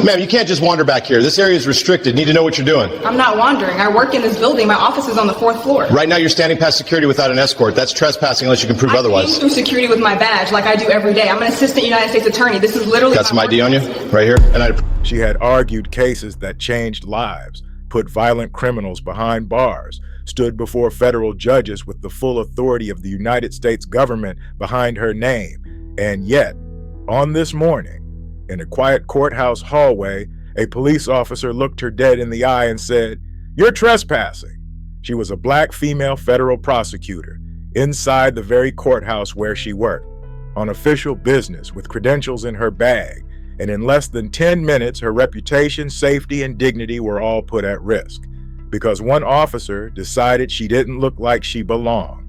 Ma'am, you can't just wander back here. This area is restricted. Need to know what you're doing. I'm not wandering. I work in this building. My office is on the 4th floor. Right now you're standing past security without an escort. That's trespassing unless you can prove I otherwise. came through security with my badge like I do every day. I'm an assistant United States attorney. This is literally Got some ID on you? Right here? She had argued cases that changed lives, put violent criminals behind bars, stood before federal judges with the full authority of the United States government behind her name. And yet, on this morning, in a quiet courthouse hallway, a police officer looked her dead in the eye and said, "You're trespassing." She was a black female federal prosecutor inside the very courthouse where she worked, on official business with credentials in her bag, and in less than 10 minutes, her reputation, safety, and dignity were all put at risk because one officer decided she didn't look like she belonged.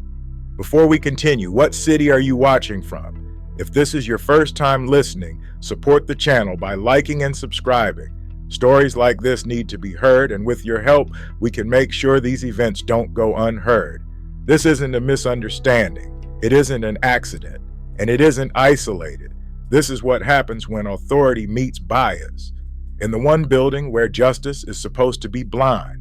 Before we continue, what city are you watching from? If this is your first time listening, support the channel by liking and subscribing. Stories like this need to be heard, and with your help, we can make sure these events don't go unheard. This isn't a misunderstanding. It isn't an accident, and it isn't isolated. This is what happens when authority meets bias. In the one building where justice is supposed to be blind,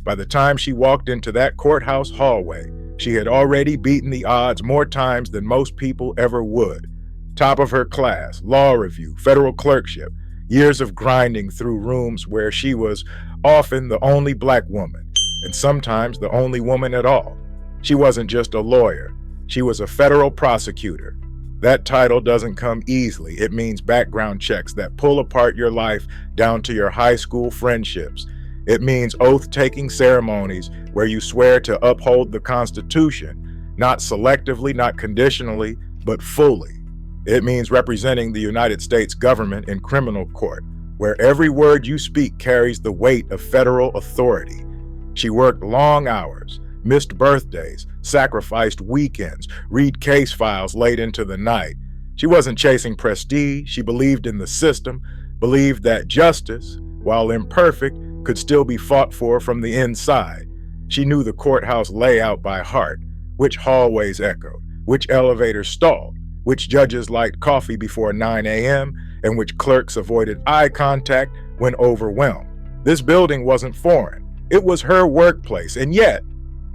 by the time she walked into that courthouse hallway, she had already beaten the odds more times than most people ever would. Top of her class, law review, federal clerkship, years of grinding through rooms where she was often the only black woman, and sometimes the only woman at all. She wasn't just a lawyer, she was a federal prosecutor. That title doesn't come easily. It means background checks that pull apart your life down to your high school friendships. It means oath-taking ceremonies where you swear to uphold the Constitution, not selectively, not conditionally, but fully. It means representing the United States government in criminal court, where every word you speak carries the weight of federal authority. She worked long hours, missed birthdays, sacrificed weekends, read case files late into the night. She wasn't chasing prestige. She believed in the system, believed that justice, while imperfect, could still be fought for from the inside. She knew the courthouse layout by heart, which hallways echoed, which elevators stalled, which judges liked coffee before 9 a.m., and which clerks avoided eye contact when overwhelmed. This building wasn't foreign. It was her workplace, and yet,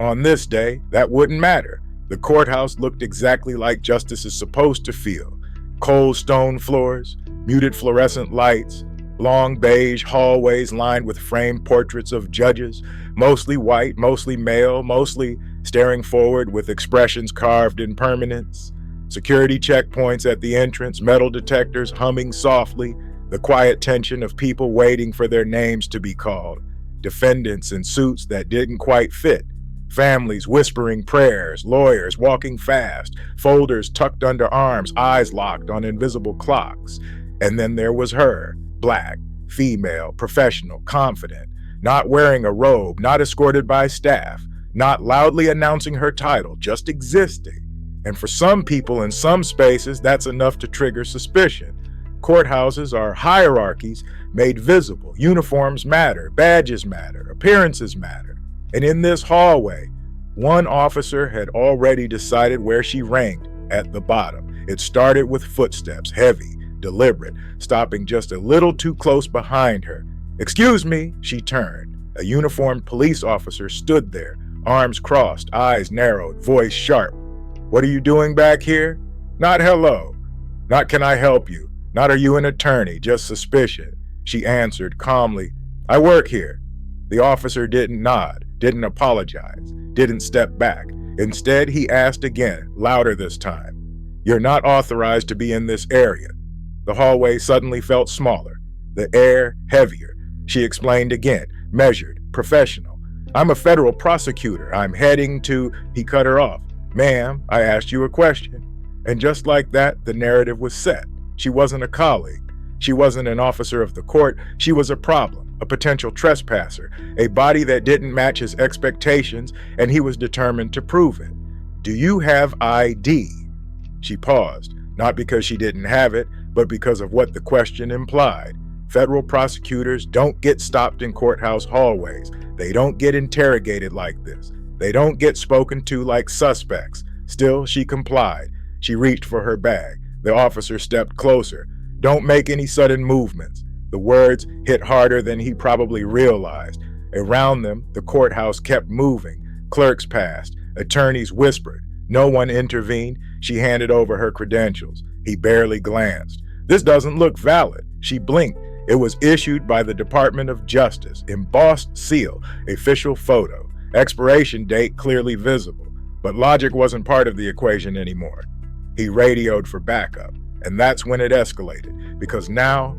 on this day, that wouldn't matter. The courthouse looked exactly like justice is supposed to feel. Cold stone floors, muted fluorescent lights, long beige hallways lined with framed portraits of judges, mostly white, mostly male, mostly staring forward with expressions carved in permanence. Security checkpoints at the entrance, metal detectors humming softly, the quiet tension of people waiting for their names to be called, defendants in suits that didn't quite fit, families whispering prayers, lawyers walking fast, folders tucked under arms, eyes locked on invisible clocks. And then there was her, black, female, professional, confident, not wearing a robe, not escorted by staff, not loudly announcing her title, just existing. And for some people in some spaces, that's enough to trigger suspicion. Courthouses are hierarchies made visible. Uniforms matter, badges matter, appearances matter. And in this hallway, one officer had already decided where she ranked at the bottom. It started with footsteps, heavy, deliberate, stopping just a little too close behind her. "Excuse me," she turned. A uniformed police officer stood there, arms crossed, eyes narrowed, voice sharp. "What are you doing back here?" Not hello. Not can I help you. Not are you an attorney, just suspicion. She answered calmly, "I work here." The officer didn't nod, didn't apologize, didn't step back. Instead, he asked again, louder this time, "You're not authorized to be in this area." The hallway suddenly felt smaller, the air heavier. She explained again, measured, professional. "I'm a federal prosecutor. I'm heading to..." He cut her off. "Ma'am, I asked you a question." And just like that, the narrative was set. She wasn't a colleague. She wasn't an officer of the court. She was a problem, a potential trespasser, a body that didn't match his expectations, and he was determined to prove it. "Do you have ID?" She paused, not because she didn't have it, but because of what the question implied. Federal prosecutors don't get stopped in courthouse hallways. They don't get interrogated like this. They don't get spoken to like suspects. Still, she complied. She reached for her bag. The officer stepped closer. "Don't make any sudden movements." The words hit harder than he probably realized. Around them, the courthouse kept moving. Clerks passed. Attorneys whispered. No one intervened. She handed over her credentials. He barely glanced. This doesn't look valid. She blinked. It was issued by the Department of Justice. Embossed seal. Official photo. Expiration date clearly visible. But logic wasn't part of the equation anymore. He radioed for backup. And that's when it escalated. Because now,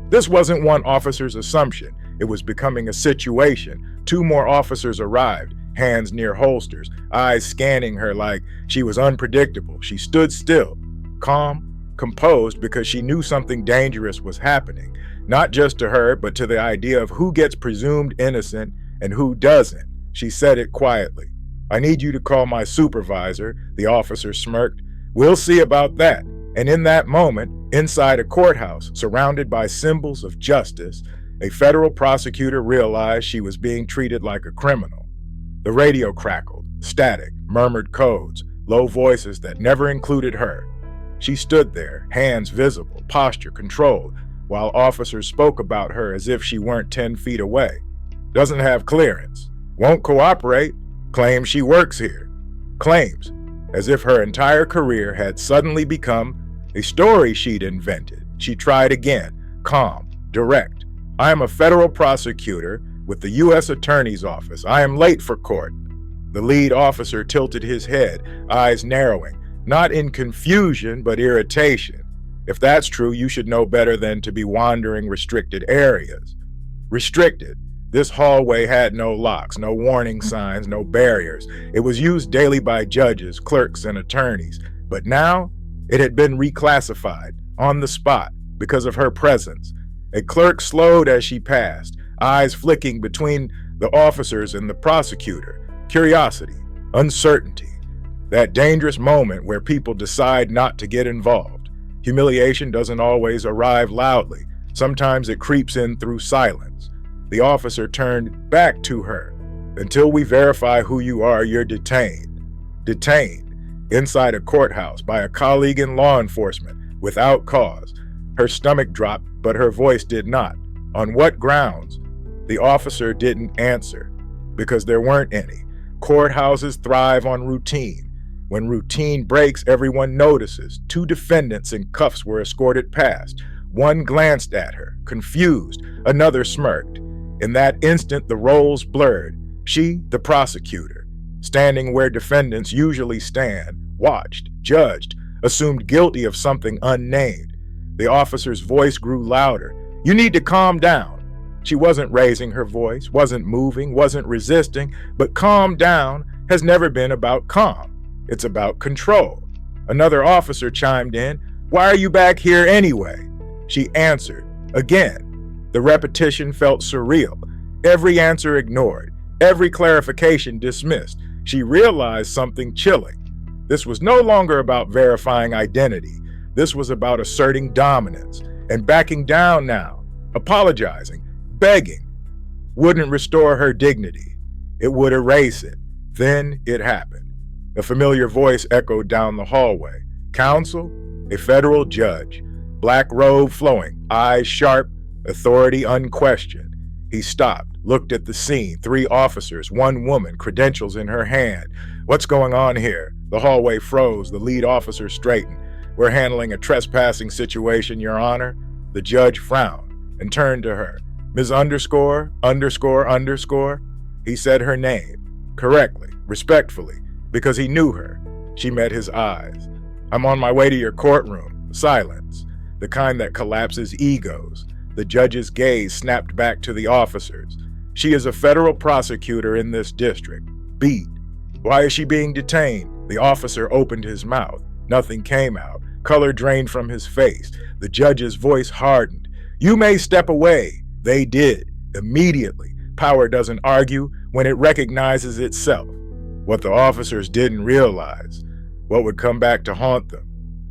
this wasn't one officer's assumption. It was becoming a situation. 2 more officers arrived, hands near holsters, eyes scanning her like she was unpredictable. She stood still, calm, composed, because she knew something dangerous was happening, not just to her, but to the idea of who gets presumed innocent and who doesn't. She said it quietly. "I need you to call my supervisor," the officer smirked. "We'll see about that." And in that moment, inside a courthouse surrounded by symbols of justice, a federal prosecutor realized she was being treated like a criminal. The radio crackled, static, murmured codes, low voices that never included her. She stood there, hands visible, posture controlled, while officers spoke about her as if she weren't 10 feet away. Doesn't have clearance, won't cooperate, claims she works here. Claims, as if her entire career had suddenly become a story she'd invented. She tried again, calm, direct. "I am a federal prosecutor with the U.S. Attorney's Office. I am late for court." The lead officer tilted his head, eyes narrowing, not in confusion, but irritation. If that's true, you should know better than to be wandering restricted areas. Restricted. This hallway had no locks, no warning signs, no barriers. It was used daily by judges, clerks, and attorneys. But now, it had been reclassified, on the spot, because of her presence. A clerk slowed as she passed, eyes flicking between the officers and the prosecutor. Curiosity, uncertainty, that dangerous moment where people decide not to get involved. Humiliation doesn't always arrive loudly. Sometimes it creeps in through silence. The officer turned back to her. "Until we verify who you are, you're detained." Detained. Inside a courthouse by a colleague in law enforcement, without cause. Her stomach dropped, but her voice did not. On what grounds? The officer didn't answer, because there weren't any. Courthouses thrive on routine. When routine breaks, everyone notices. 2 defendants in cuffs were escorted past. One glanced at her, confused. Another smirked. In that instant, the roles blurred. She, the prosecutor, standing where defendants usually stand, watched, judged, assumed guilty of something unnamed. The officer's voice grew louder. "You need to calm down." She wasn't raising her voice, wasn't moving, wasn't resisting, but calm down has never been about calm. It's about control. Another officer chimed in. "Why are you back here anyway?" She answered. Again. The repetition felt surreal. Every answer ignored. Every clarification dismissed. She realized something chilling. This was no longer about verifying identity. This was about asserting dominance and backing down now, apologizing, begging. Wouldn't restore her dignity. It would erase it. Then it happened. A familiar voice echoed down the hallway. "Counsel?" A federal judge. Black robe flowing, eyes sharp, authority unquestioned. He stopped, looked at the scene. 3 officers, 1 woman, credentials in her hand. "What's going on here?" The hallway froze. The lead officer straightened. "We're handling a trespassing situation, Your Honor." The judge frowned and turned to her. "Ms. underscore. He said her name, correctly, respectfully, because he knew her. She met his eyes. "I'm on my way to your courtroom." Silence, the kind that collapses egos. The judge's gaze snapped back to the officers. "She is a federal prosecutor in this district. Beat." "Why is she being detained?" The officer opened his mouth. Nothing came out. Color drained from his face. The judge's voice hardened. "You may step away." They did, immediately. Power doesn't argue when it recognizes itself. What the officers didn't realize, what would come back to haunt them,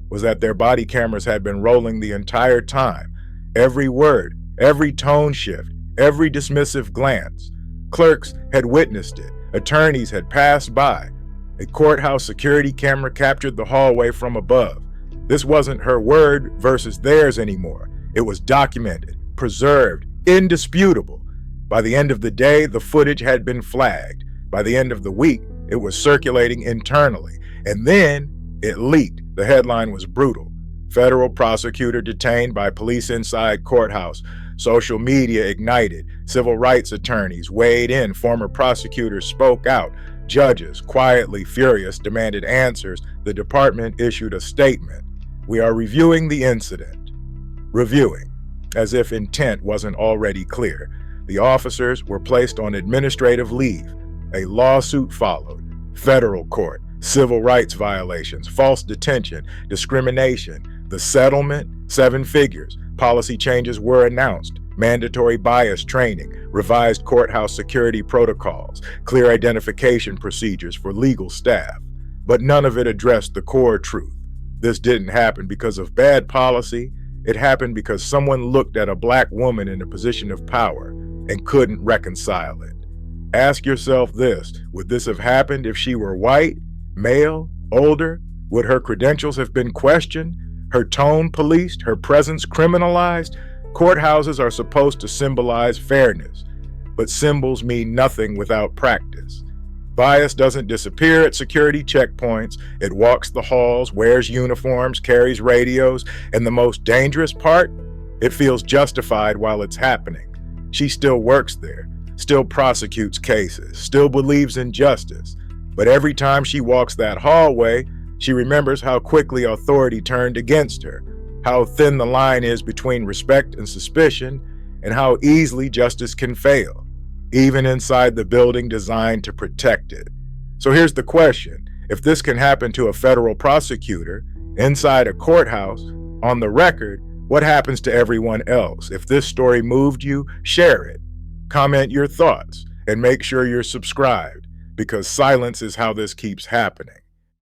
was that their body cameras had been rolling the entire time. Every word, every tone shift, every dismissive glance. Clerks had witnessed it. Attorneys had passed by. A courthouse security camera captured the hallway from above. This wasn't her word versus theirs anymore. It was documented, preserved, indisputable. By the end of the day, the footage had been flagged. By the end of the week, it was circulating internally. And then it leaked. The headline was brutal. Federal prosecutor detained by police inside courthouse. Social media ignited. Civil rights attorneys weighed in. Former prosecutors spoke out. Judges, quietly furious, demanded answers. The department issued a statement. We are reviewing the incident. Reviewing, as if intent wasn't already clear. The officers were placed on administrative leave. A lawsuit followed. Federal court, civil rights violations, false detention, discrimination. The settlement, 7 figures. Policy changes were announced. Mandatory bias training, revised courthouse security protocols, clear identification procedures for legal staff. But none of it addressed the core truth. This didn't happen because of bad policy. It happened because someone looked at a black woman in a position of power and couldn't reconcile it. Ask yourself this: would this have happened if she were white, male, older? Would her credentials have been questioned? Her tone policed? Her presence criminalized? Courthouses are supposed to symbolize fairness, but symbols mean nothing without practice. Bias doesn't disappear at security checkpoints. It walks the halls, wears uniforms, carries radios, and the most dangerous part? It feels justified while it's happening. She still works there, still prosecutes cases, still believes in justice. But every time she walks that hallway, she remembers how quickly authority turned against her, how thin the line is between respect and suspicion, and how easily justice can fail, even inside the building designed to protect it. So here's the question: if this can happen to a federal prosecutor, inside a courthouse, on the record, what happens to everyone else? If this story moved you, share it. Comment your thoughts, and make sure you're subscribed, because silence is how this keeps happening.